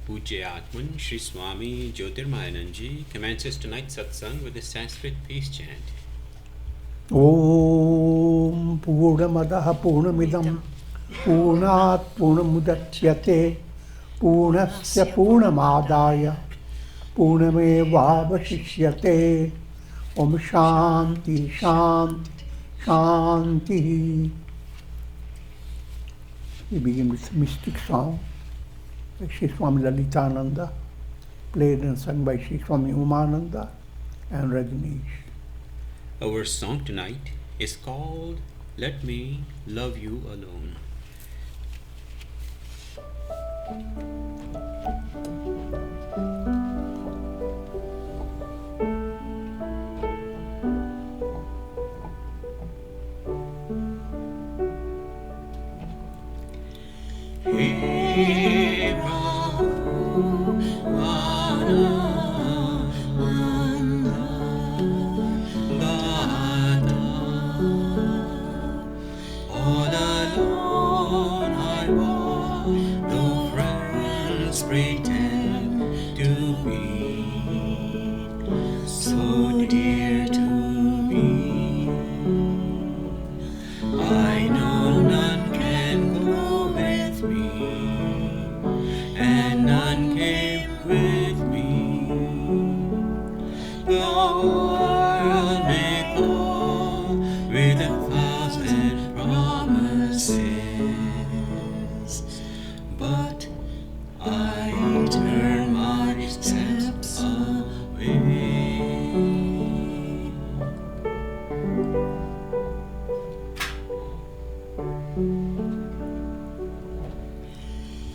Pujya Atman Sri Swami Jyotirmayananda commences tonight's satsang with a Sanskrit peace chant. Om Purnamadaha Purnamidam Purnat Purnamudachyate Purnasya Purnamadaya Purnamevavashishyate Om Shanti Shanti Shanti. We begin with a mystic song by Sri Swami Lalitananda, played and sung by Sri Swami Umananda and Rajneesh. Our song tonight is called Let Me Love You Alone. Hey Prabhu, all alone I walk, no friends pretend to be so dear to me. I know none can go with me, and none came with me. The world may go with 1,000 promises, but I turn my steps away.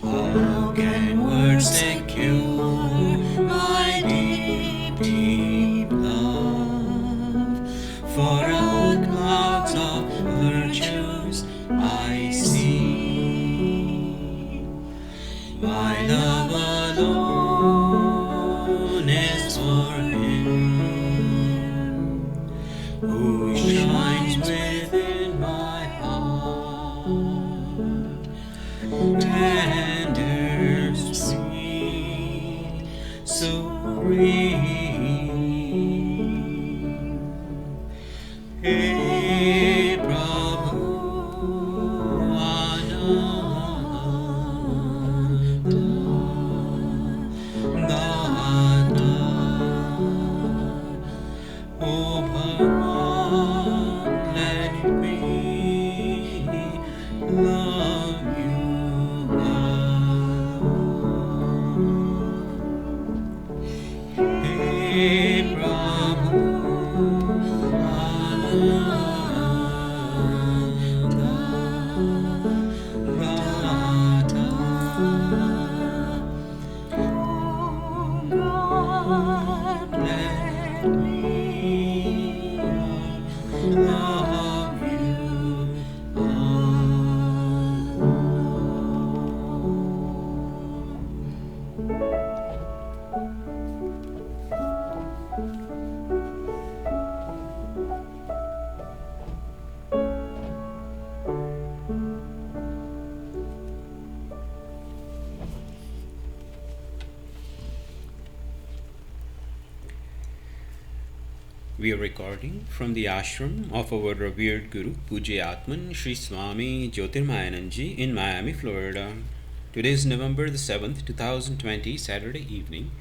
How can words secure my deep, deep love? For all clouds of virtues I see. My love alone is for Him who shines within my heart, tender, sweet, serene. Hey Prabhu Ananda, oh Bhagavan, let me love you alone. Hey Prabhu let me love you We are recording from the ashram of our revered Guru Pujya Atman Sri Swami Jyotirmayananda in Miami, Florida. Today is November the 7th, 2020, Saturday evening,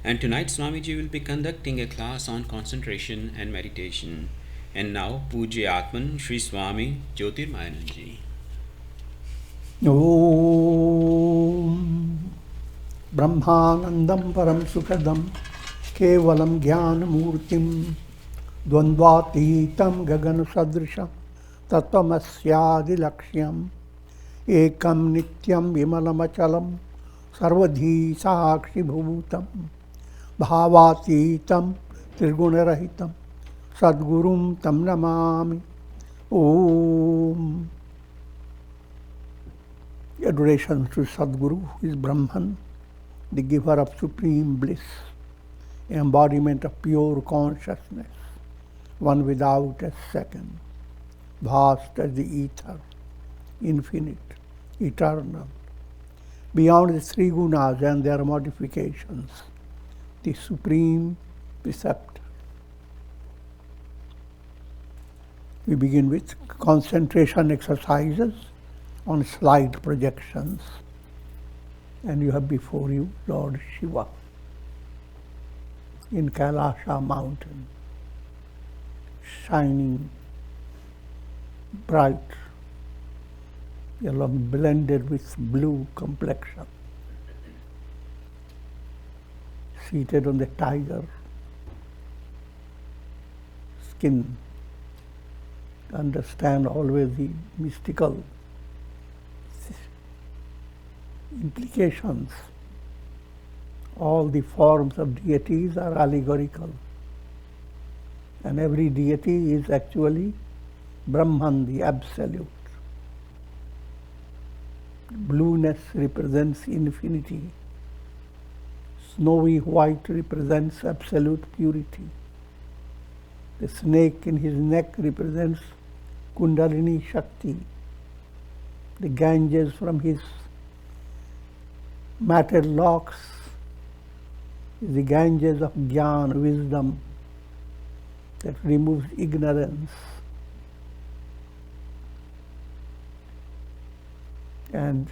and tonight Swamiji will be conducting a class on concentration and meditation. And now Pujya Atman Sri Swami Jyotirmayananda. Om Brahmanandam Param Sukadam Kevalam Jnanamurtim Dvandvatitam Gagana Sadrisham Tattvamasya Laksham Ekam Nityam Vimalamachalam Sarvadhi Sakshi Bhutam Bhavatitam Tirgunarahitam Sadgurum Tam Namami. Om. Adoration to Sadguru, who is Brahman, the giver of supreme bliss, embodiment of pure consciousness, one without a second, vast as the ether, infinite, eternal, beyond the three gunas and their modifications, the supreme preceptor. We begin with concentration exercises on slide projections. And you have before you Lord Shiva in Kailasha mountain, shining bright, yellow blended with blue complexion, seated on the tiger skin. Understand always the mystical implications. All the forms of deities are allegorical, and every deity is actually Brahman, the absolute. Blueness represents infinity. Snowy white represents absolute purity. The snake in his neck represents Kundalini Shakti. The Ganges from his matted locks is the Ganges of Jnana, wisdom, that removes ignorance. And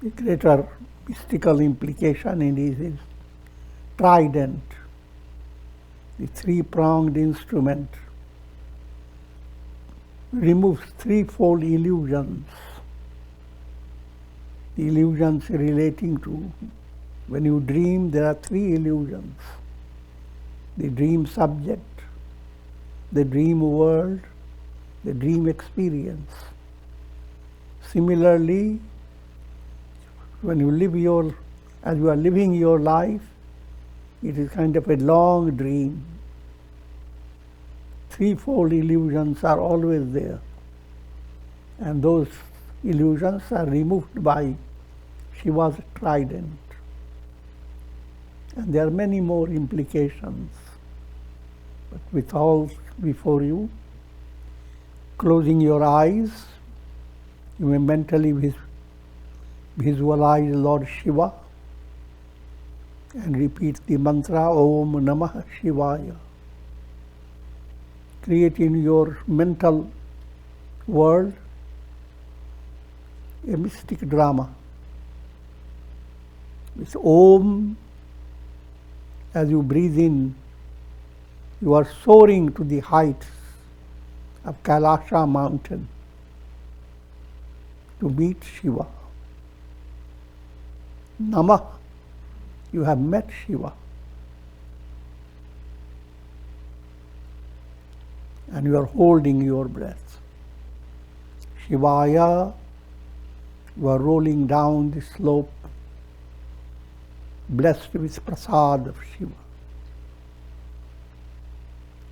the greater mystical implication in this is trident, the three-pronged instrument, removes threefold illusions. The illusions relating to, when you dream, there are three illusions: the dream subject, the dream world, the dream experience. Similarly, when you live as you are living your life, it is kind of a long dream. Threefold illusions are always there, and those illusions are removed by Shiva's trident. And there are many more implications. But with all before you, closing your eyes, you may mentally visualize Lord Shiva and repeat the mantra Om Namah Shivaya. Create in your mental world a mystic drama. With Om, as you breathe in, you are soaring to the heights of Kailasha mountain to meet Shiva. Namah, you have met Shiva. And you are holding your breath. Shivaya, you are rolling down the slope, blessed with prasad of Shiva.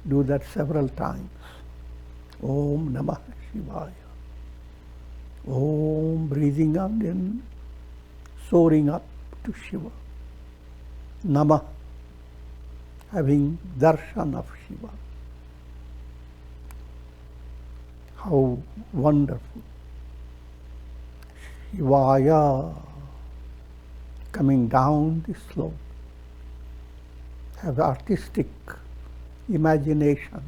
Do that several times. Om Namah Shivaya. Om, breathing out and soaring up to Shiva. Namah, having darshan of Shiva. How wonderful. Shivaya, coming down the slope. Have artistic imagination.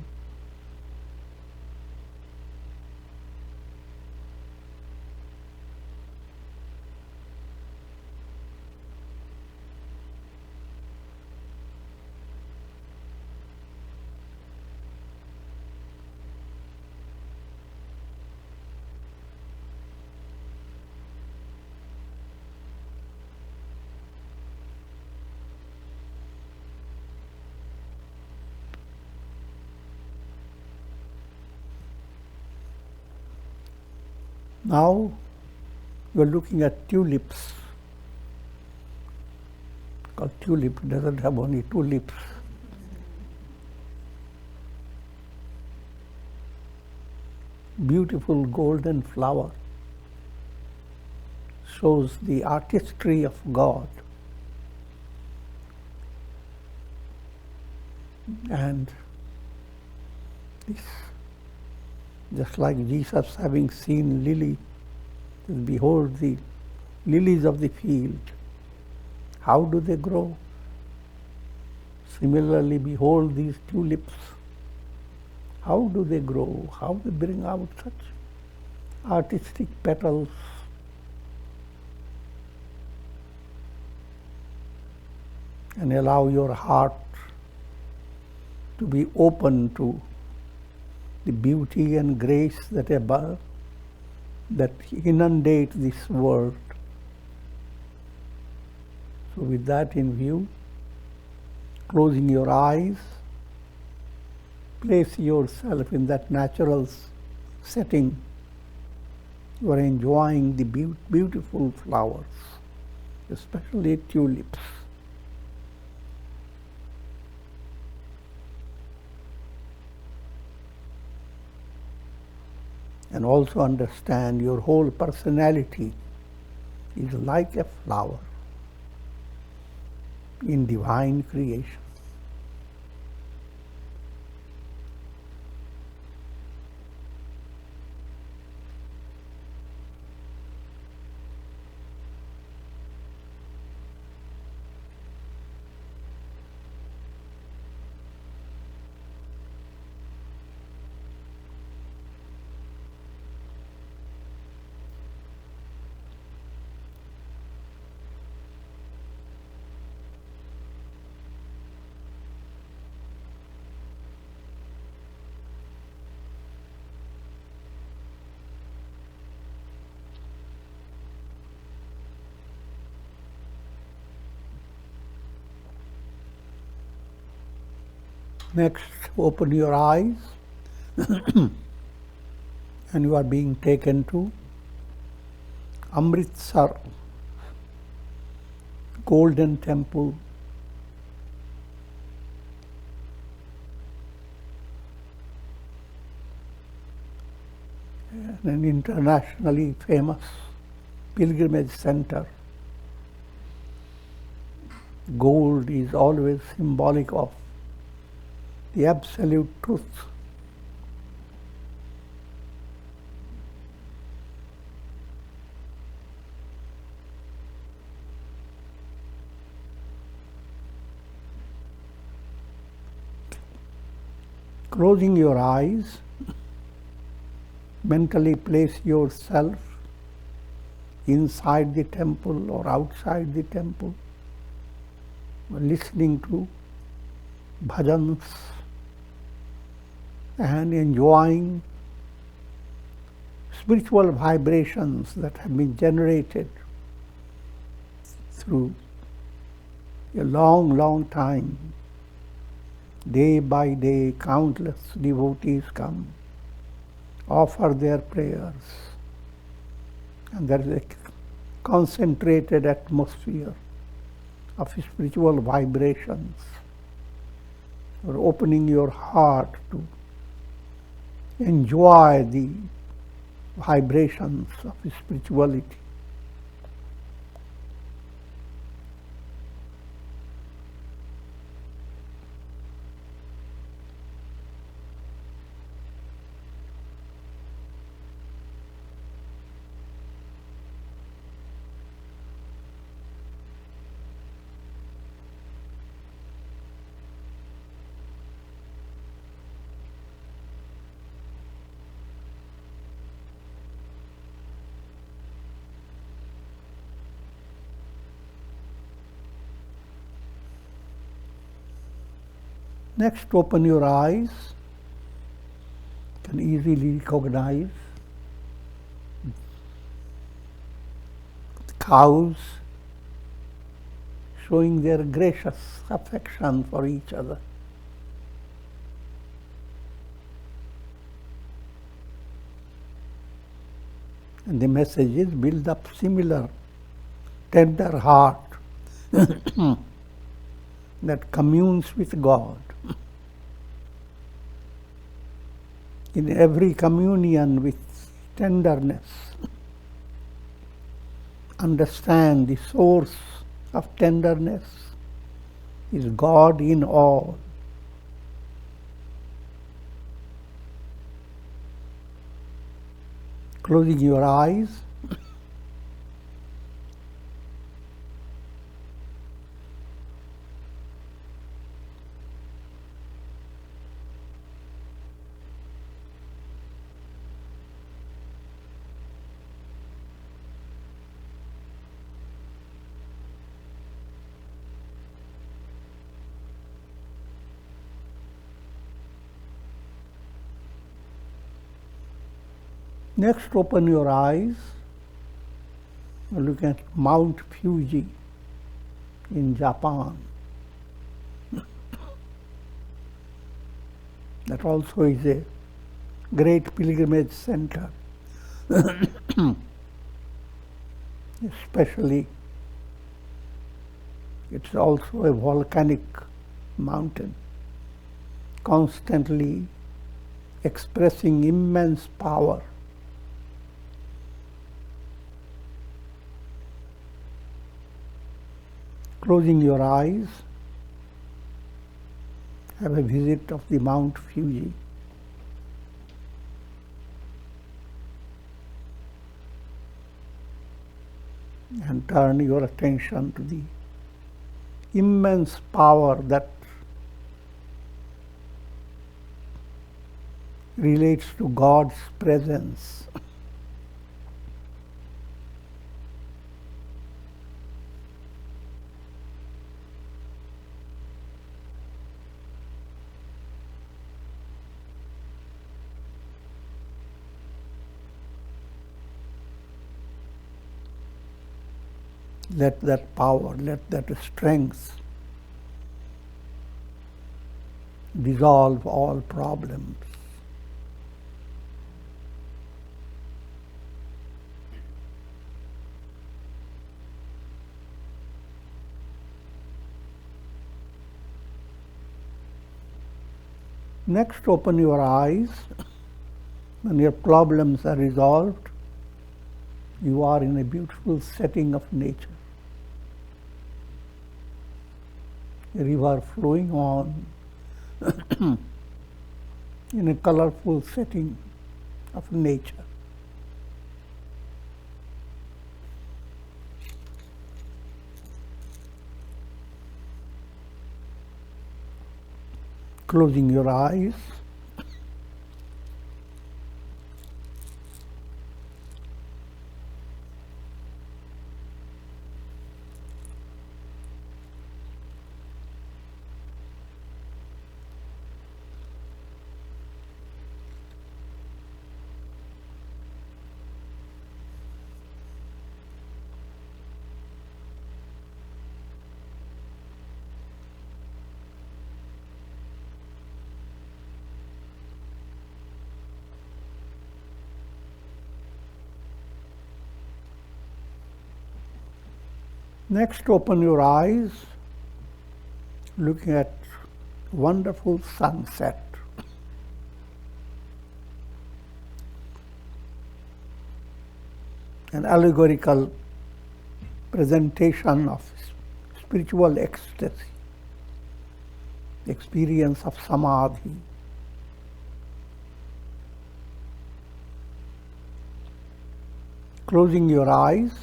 Now you are looking at tulips. Called tulip, doesn't have only two lips. Beautiful golden flower shows the artistry of God. And this, just like Jesus having seen lily Behold the lilies of the field. How do they grow? Similarly, behold these tulips. How do they grow? How they bring out such artistic petals? And allow your heart to be open to the beauty and grace that inundate this world. So with that in view, closing your eyes, place yourself in that natural setting. You are enjoying the beautiful flowers, especially tulips. And also understand your whole personality is like a flower in divine creation. Next, open your eyes and you are being taken to Amritsar, Golden Temple. An internationally famous pilgrimage center. Gold is always symbolic of the absolute truth. Closing your eyes, mentally place yourself inside the temple or outside the temple, listening to bhajans and enjoying spiritual vibrations that have been generated through a long time. Day by day, countless devotees come, offer their prayers, and there is a concentrated atmosphere of spiritual vibrations. You're opening your heart to enjoy the vibrations of spirituality. Next, open your eyes. You can easily recognize the cows showing their gracious affection for each other. And the message is build up similar tender heart that communes with God. In every communion with tenderness, understand the source of tenderness is God in all. Closing your eyes, Next, open your eyes. Look at Mount Fuji in Japan. That also is a great pilgrimage center. Especially, it's also a volcanic mountain, constantly expressing immense power. Closing your eyes, have a visit of the Mount Fuji. And turn your attention to the immense power that relates to God's presence. Let that power, let that strength dissolve all problems. Next, open your eyes. When your problems are resolved, you are in a beautiful setting of nature. A river flowing on in a colorful setting of nature. Closing your eyes. Next, open your eyes, looking at wonderful sunset. An allegorical presentation of spiritual ecstasy, the experience of samadhi. Closing your eyes,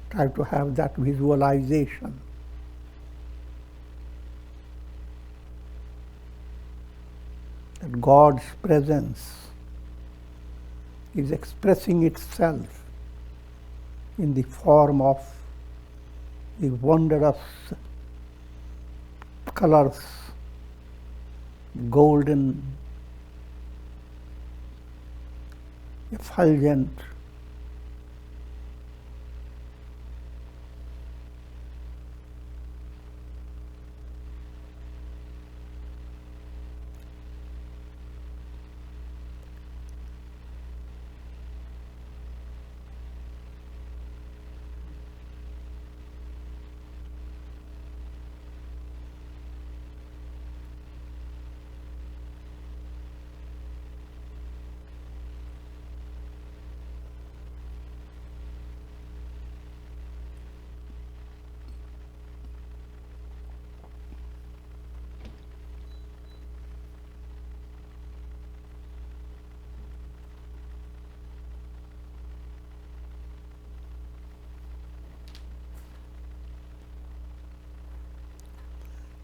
try to have that visualization. That God's presence is expressing itself in the form of the wondrous colors, golden, effulgent,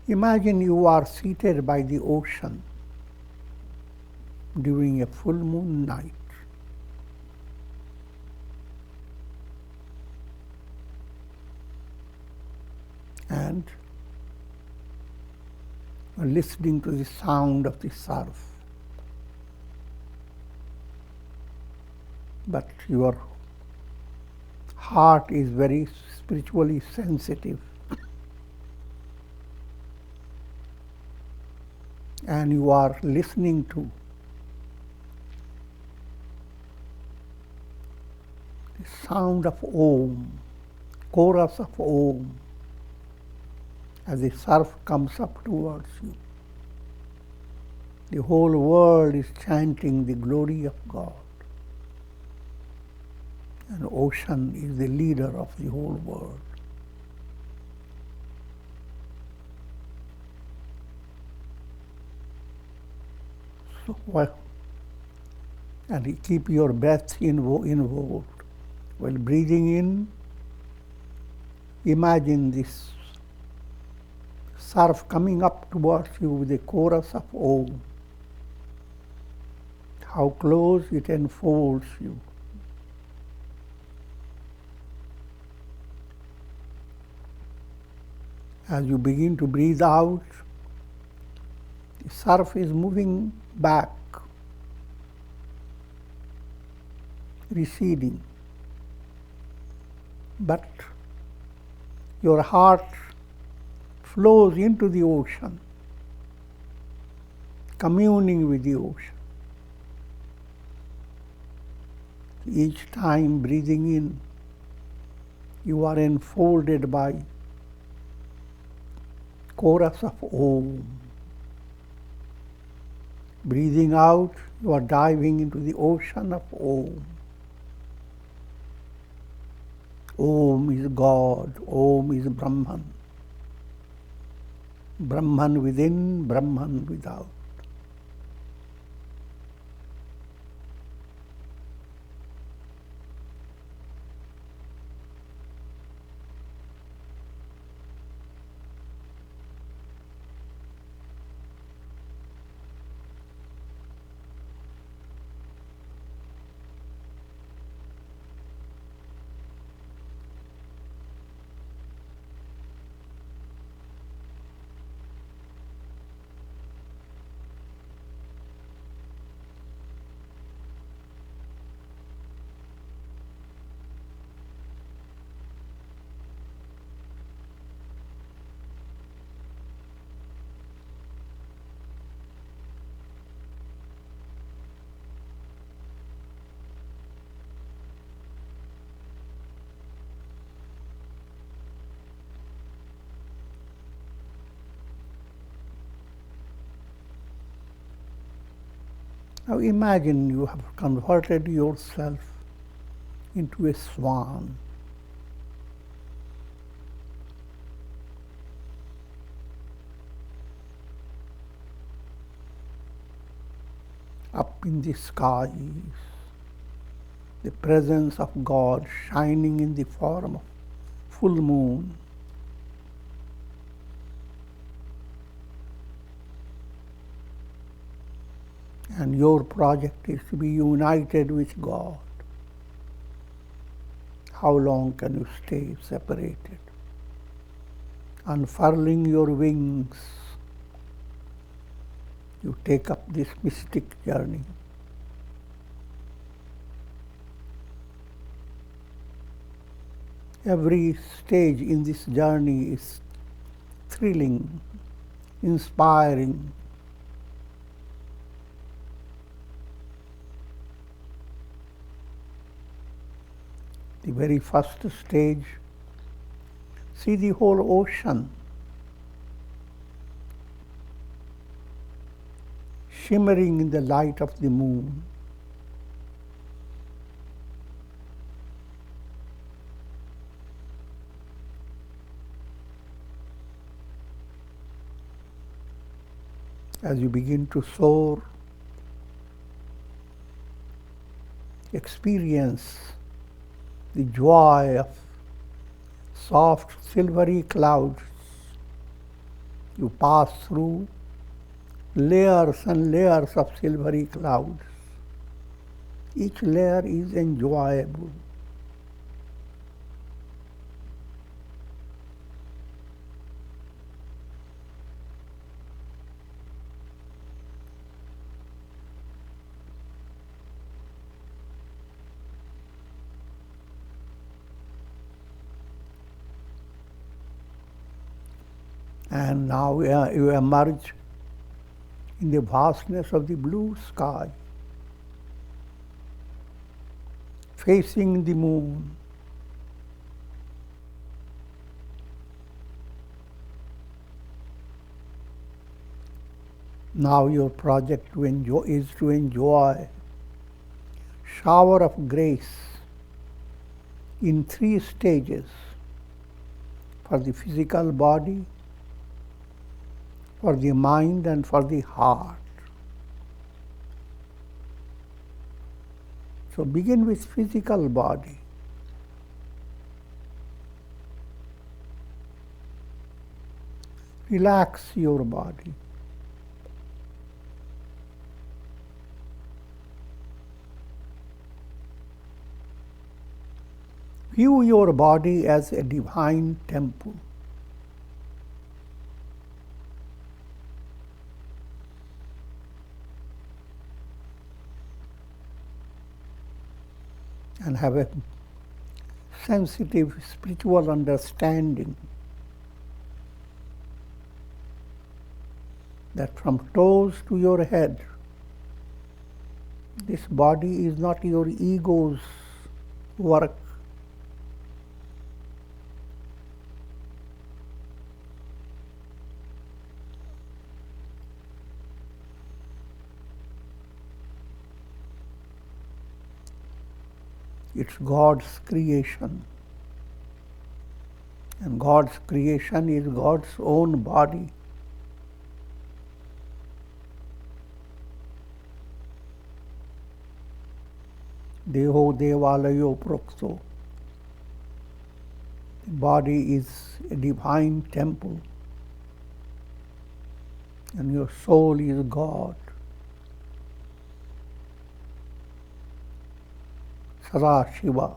imagine you are seated by the ocean during a full moon night. And are listening to the sound of the surf. but your heart is very spiritually sensitive, and you are listening to the sound of Om, chorus of Om, as the surf comes up towards you. The whole world is chanting the glory of God, and ocean is the leader of the whole world. So, and you keep your breath involved. While breathing in, imagine this surf coming up towards you with a chorus of Om. How close it enfolds you. As you begin to breathe out, the surf is moving back, receding. But your heart flows into the ocean, communing with the ocean. Each time breathing in, you are enfolded by chorus of Om. Breathing out, you are diving into the ocean of Om. Om is God, Om is Brahman. Brahman within, Brahman without. Now imagine you have converted yourself into a swan. Up in the skies, the presence of God shining in the form of full moon. And your project is to be united with God. How long can you stay separated? Unfurling your wings, you take up this mystic journey. Every stage in this journey is thrilling, inspiring. The very first stage, see the whole ocean shimmering in the light of the moon. As you begin to soar, experience the joy of soft silvery clouds. You pass through layers and layers of silvery clouds. Each layer is enjoyable. And now you emerge in the vastness of the blue sky, facing the moon. Now your project is to enjoy shower of grace in 3 stages: for the physical body, for the mind, and for the heart. So begin with physical body. Relax your body. View your body as a divine temple. And have a sensitive spiritual understanding that from toes to your head, this body is not your ego's work. It's God's creation. And God's creation is God's own body. Deho devalayo prokto. The body is a divine temple. And your soul is God. Sada Shiva.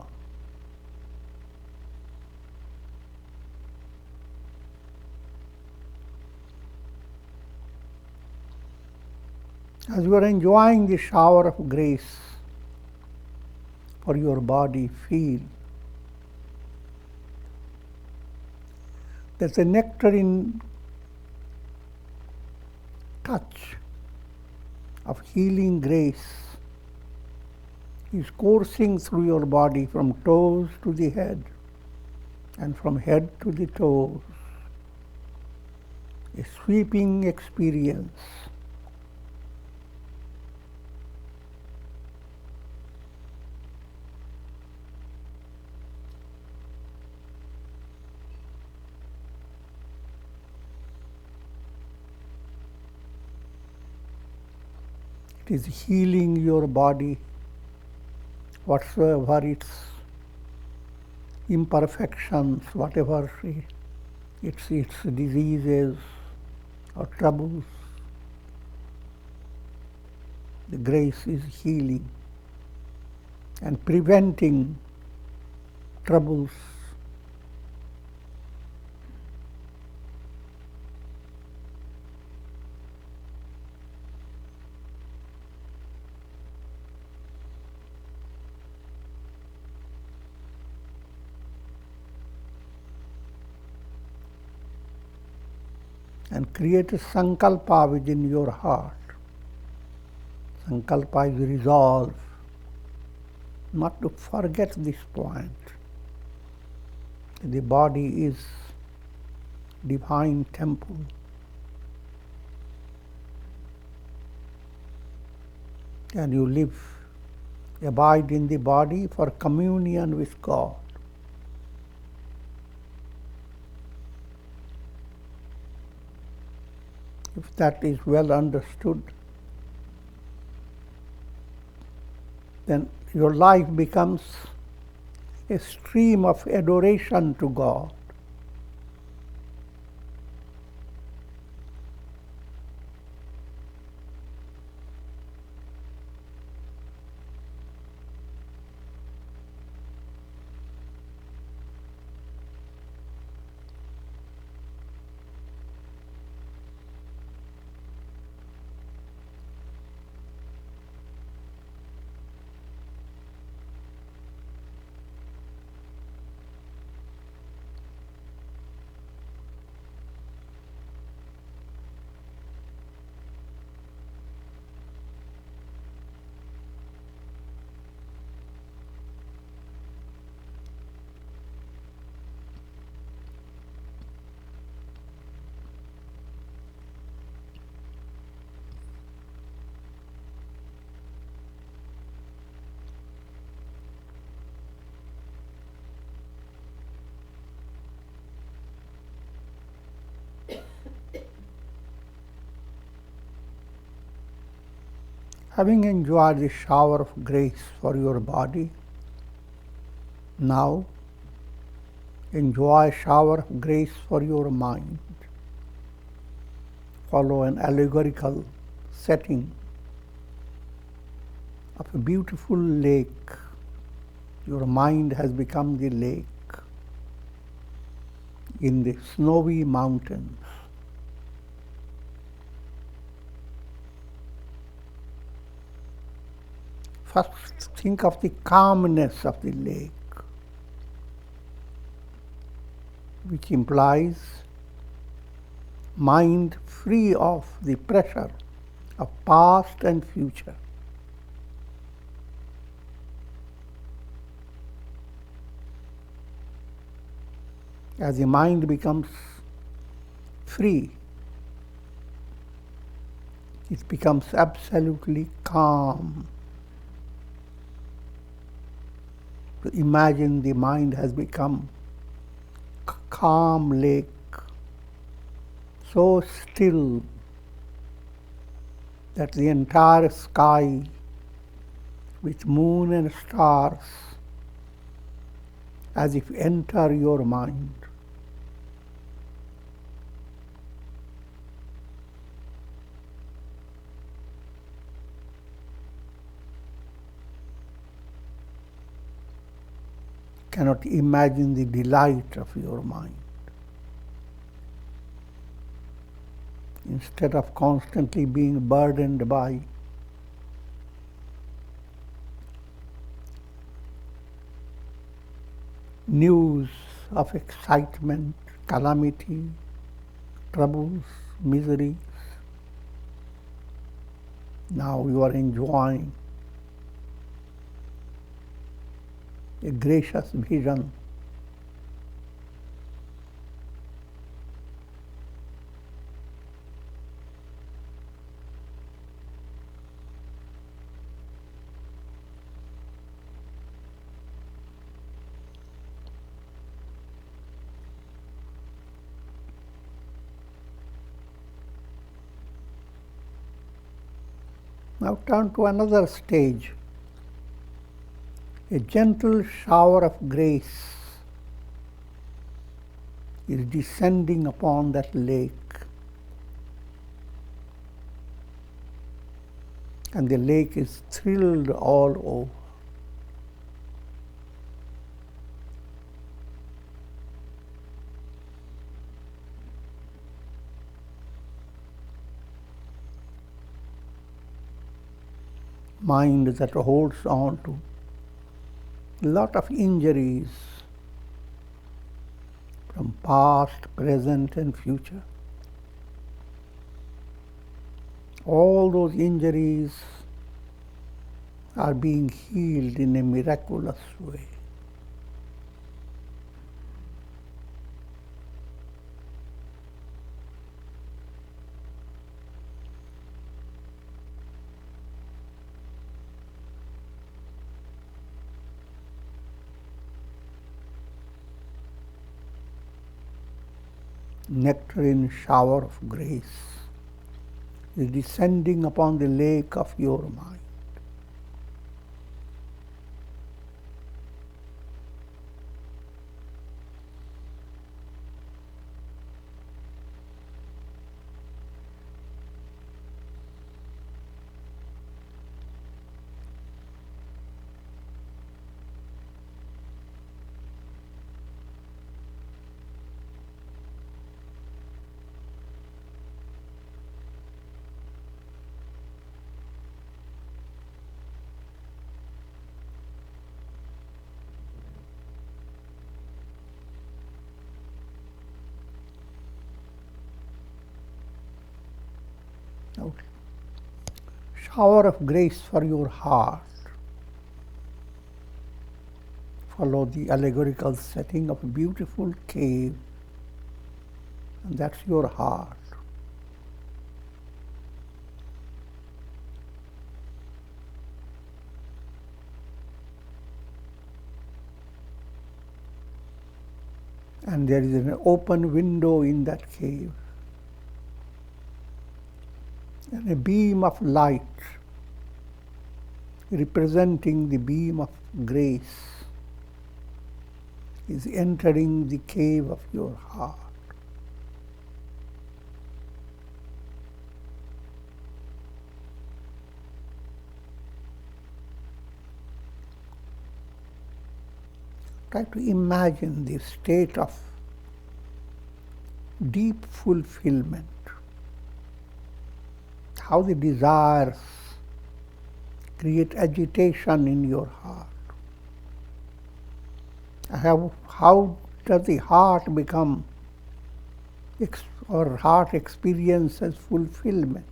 As you are enjoying the shower of grace for your body, feel that the nectarine touch of healing grace is coursing through your body from toes to the head and from head to the toes. A sweeping experience. It is healing your body, whatsoever its imperfections, whatever its diseases or troubles. The grace is healing and preventing troubles. And create a sankalpa within your heart. Sankalpa is resolve not to forget this point. The body is divine temple. And you abide in the body for communion with God. If that is well understood, then your life becomes a stream of adoration to God. Having enjoyed the shower of grace for your body, now enjoy a shower of grace for your mind. Follow an allegorical setting of a beautiful lake. Your mind has become the lake in the snowy mountains. First, think of the calmness of the lake, which implies mind free of the pressure of past and future. As the mind becomes free, it becomes absolutely calm. So imagine the mind has become a calm lake, so still that the entire sky with moon and stars as if enter your mind. Cannot imagine the delight of your mind. Instead of constantly being burdened by news of excitement, calamity, troubles, miseries, now you are enjoying a gracious vision. Now turn to another stage. A gentle shower of grace is descending upon that lake, and the lake is thrilled all over. Mind that holds on to a lot of injuries from past, present, and future. All those injuries are being healed in a miraculous way. Nectarine shower of grace is descending upon the lake of your mind. Okay. Shower of grace for your heart. Follow the allegorical setting of a beautiful cave, and that's your heart. And there is an open window in that cave. And a beam of light representing the beam of grace, is entering the cave of your heart. Try to imagine the state of deep fulfillment, how the desires create agitation in your heart. How does the heart become, or heart experiences fulfillment,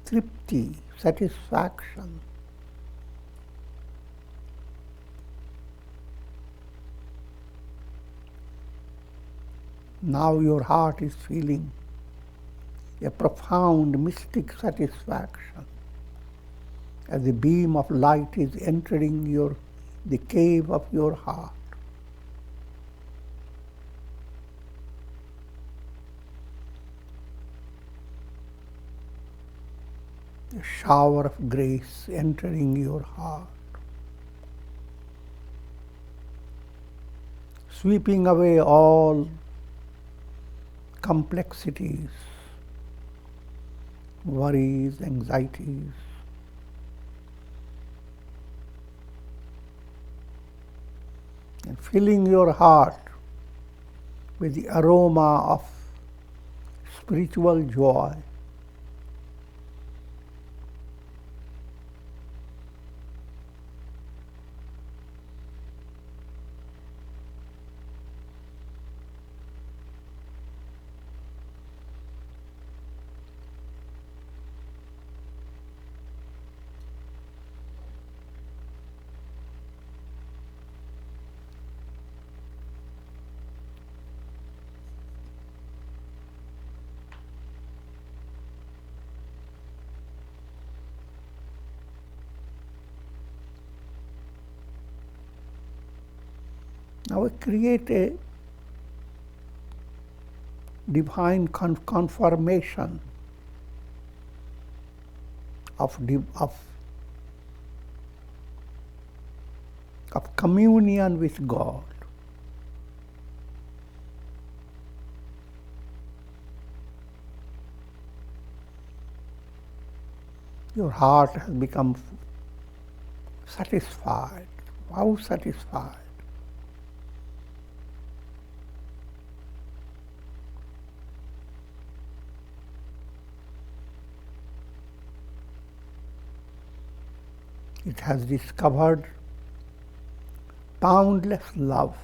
tripti, satisfaction? Now your heart is feeling a profound mystic satisfaction as the beam of light is entering the cave of your heart. A shower of grace entering your heart, sweeping away all complexities, worries, anxieties. And filling your heart with the aroma of spiritual joy. Now we create a divine conformation of communion with God. Your heart has become satisfied. How satisfied? It has discovered boundless love.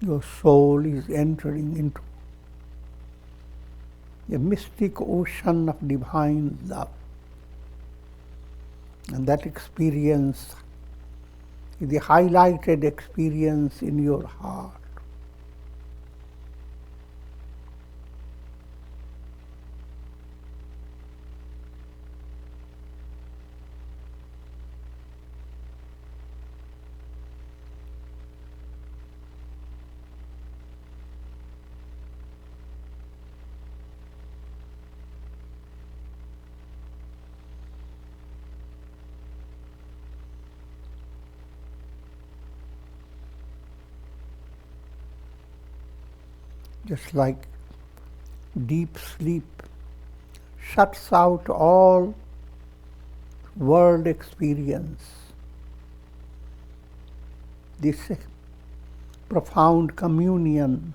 Your soul is entering into a mystic ocean of divine love. And that experience is the highlighted experience in your heart. Just like deep sleep shuts out all world experience, this profound communion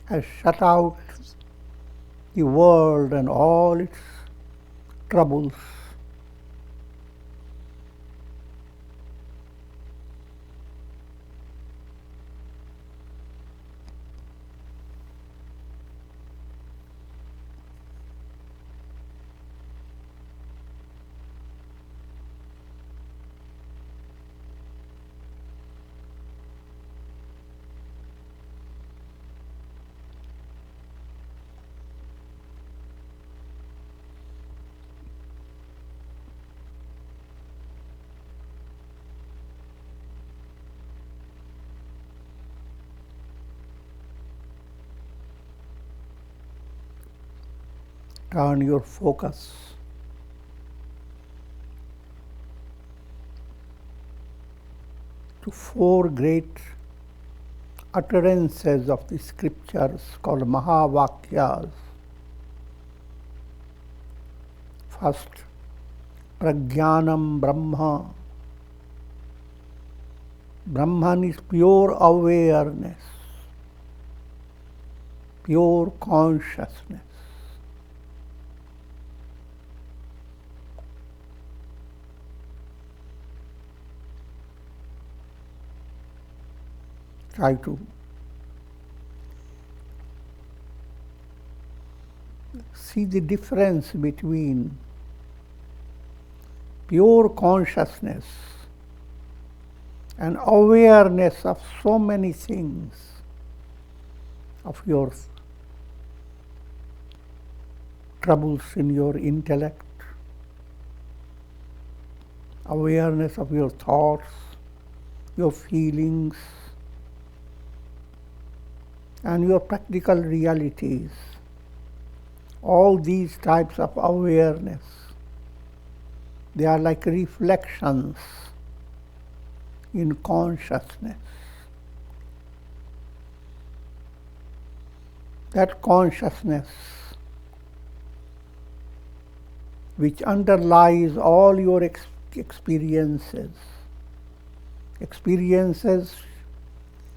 has shut out the world and all its troubles. turn your focus to four great utterances of the scriptures called Mahavakyas. First, Prajnanam Brahma. Brahman is pure awareness, pure consciousness. Try to see the difference between pure consciousness and awareness of so many things, of your troubles in your intellect, awareness of your thoughts, your feelings, and your practical realities. All these types of awareness, they are like reflections in consciousness. That consciousness which underlies all your experiences. Experiences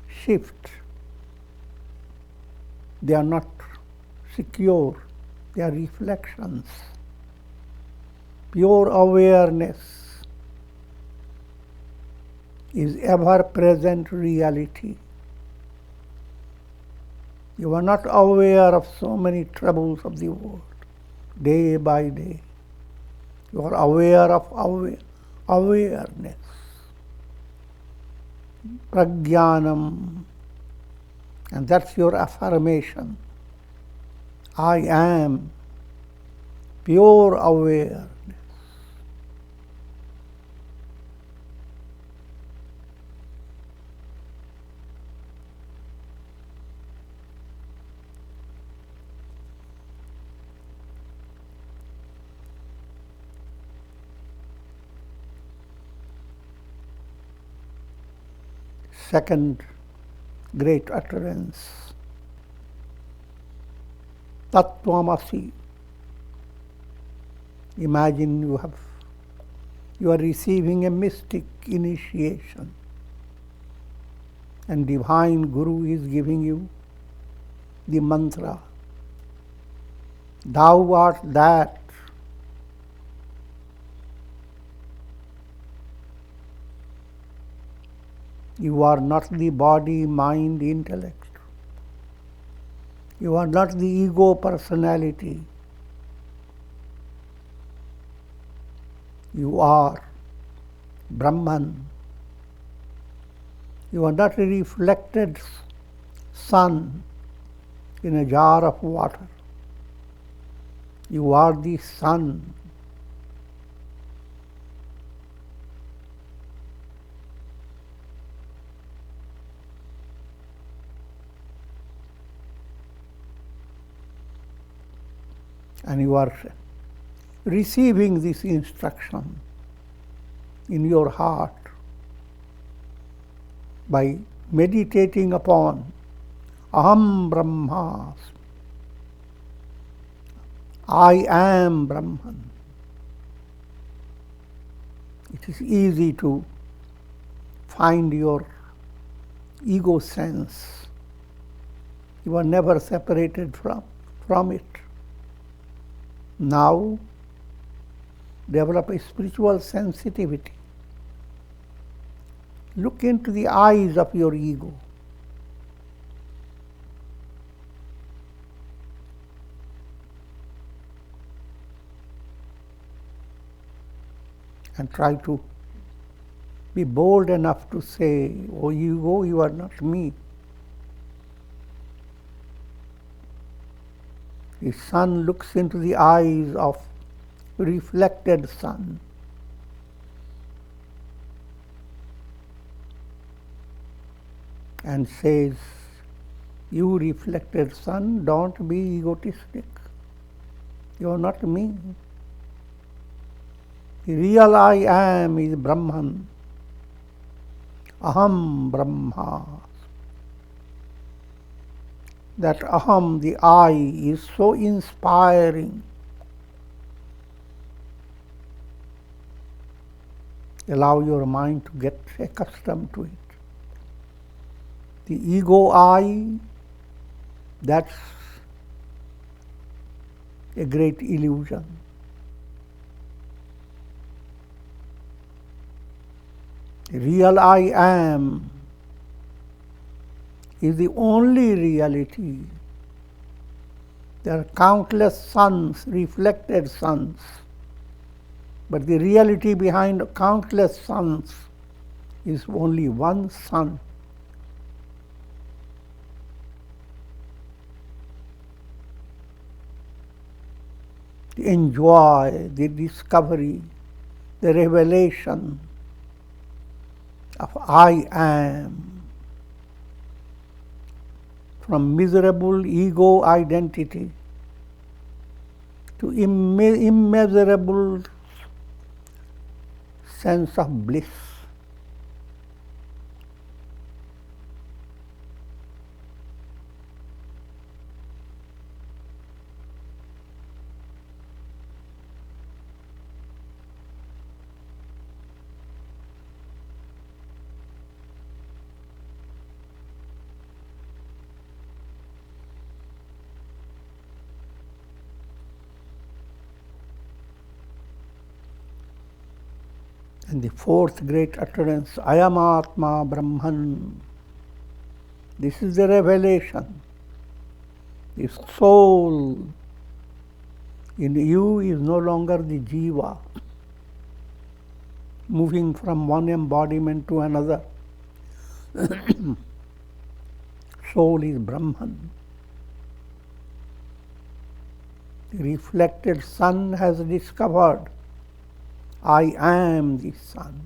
shift. They are not secure. They are reflections. Pure awareness is ever-present reality. You are not aware of so many troubles of the world, day by day. You are aware of awareness. Prajnanam. And that's your affirmation. I am pure awareness. Second great utterance, Tattvamasi. Imagine you are receiving a mystic initiation, and Divine Guru is giving you the mantra. Thou art that. You are not the body, mind, intellect. You are not the ego personality. You are Brahman. You are not a reflected sun in a jar of water. You are the sun. And you are receiving this instruction in your heart by meditating upon Aham Brahmasmi. I am Brahman. It is easy to find your ego sense. You are never separated from it. Now, develop a spiritual sensitivity. Look into the eyes of your ego. And try to be bold enough to say, "Oh ego, you are not me." The sun looks into the eyes of reflected sun. And says, "You reflected sun, don't be egotistic. You are not me. The real I am is Brahman. Aham Brahma. That Aham, the I, is so inspiring. Allow your mind to get accustomed to it. The ego I, that's a great illusion. The real I am is the only reality. There are countless suns, reflected suns, but the reality behind countless suns is only one sun. Enjoy the discovery, the revelation of I am from miserable ego identity to immeasurable sense of bliss. And the fourth great utterance, Ayam Atma Brahman. This is the revelation. The soul in you is no longer the jiva, moving from one embodiment to another. Soul is Brahman. The reflected sun has discovered, I am the sun.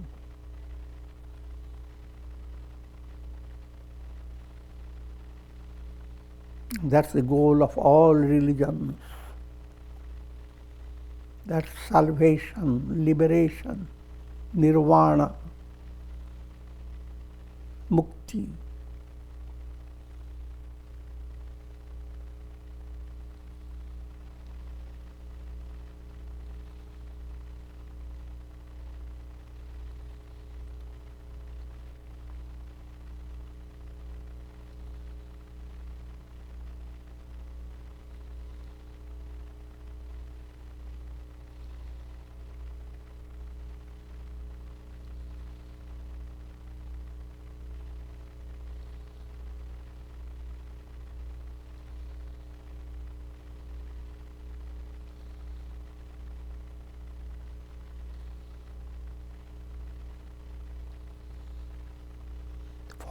That's the goal of all religions. That's salvation, liberation, nirvana, mukti.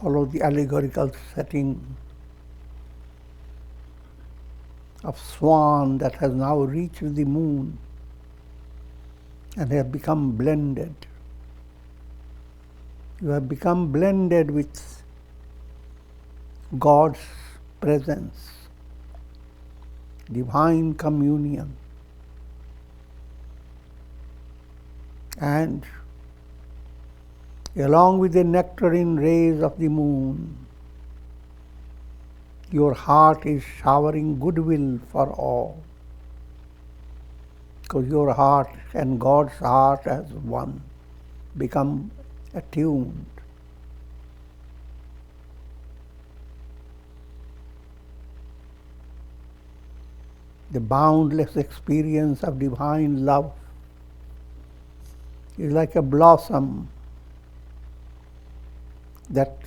Follow the allegorical setting of swan that has now reached the moon and have become blended. You have become blended with God's presence, divine communion, and along with the nectarine rays of the moon, your heart is showering goodwill for all. Because your heart and God's heart as one become attuned. The boundless experience of divine love is like a blossom that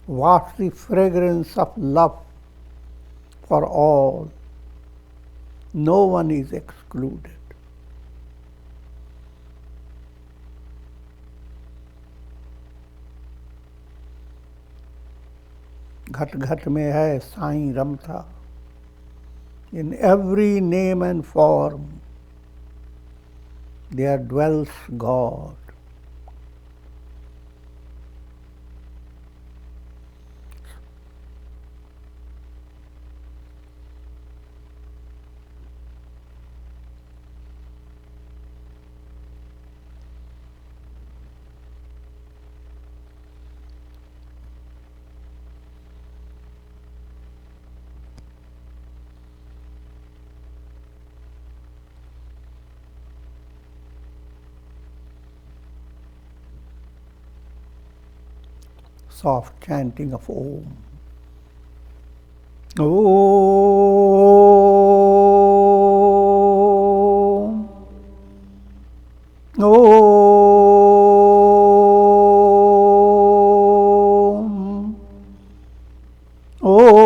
wafts the fragrance of love for all. No one is excluded. घट घट में है साईं रमता. In every name and form, there dwells God. soft chanting of Om. Om. Om. Om.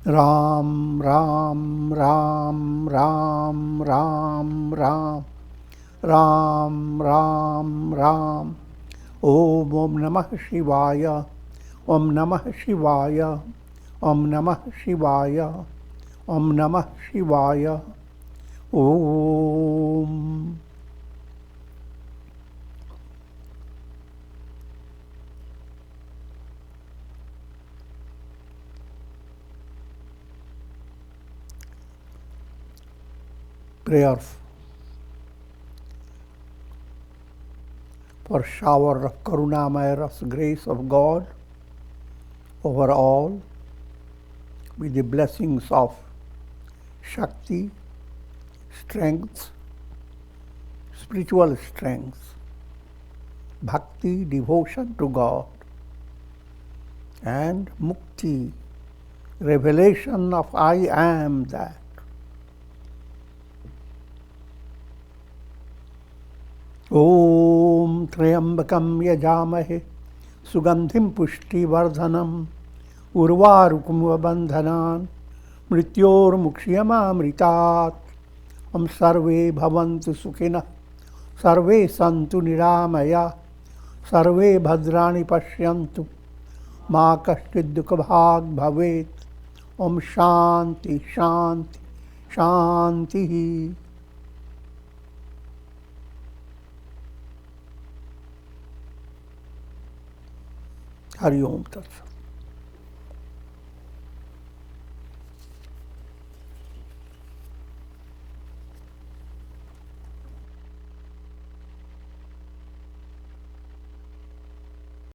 Ram, Ram, Ram, Ram, Ram, Ram, Ram, Ram, Ram. Om Namah Shivaya, Om Namah Shivaya, Om Namah Shivaya, Om Namah Shivaya, Om. Prayer for shower of Karunamaya Ras, grace of God over all, with the blessings of Shakti, strength, spiritual strength, Bhakti, devotion to God, and Mukti, revelation of I am that. Om Triambakam Yajamahe Sugandhim Pushtivardhanam Urvarukam Bandhanan Mrityor Mukshiyamamritat. Om Sarve Bhavantu Sukhina Sarve Santu Niramaya Sarve Bhadrani Pashyantu Ma Kashchid Dukhabhag Bhavet. Om Shanti Shanti Shanti. Hari Om Tat Sat.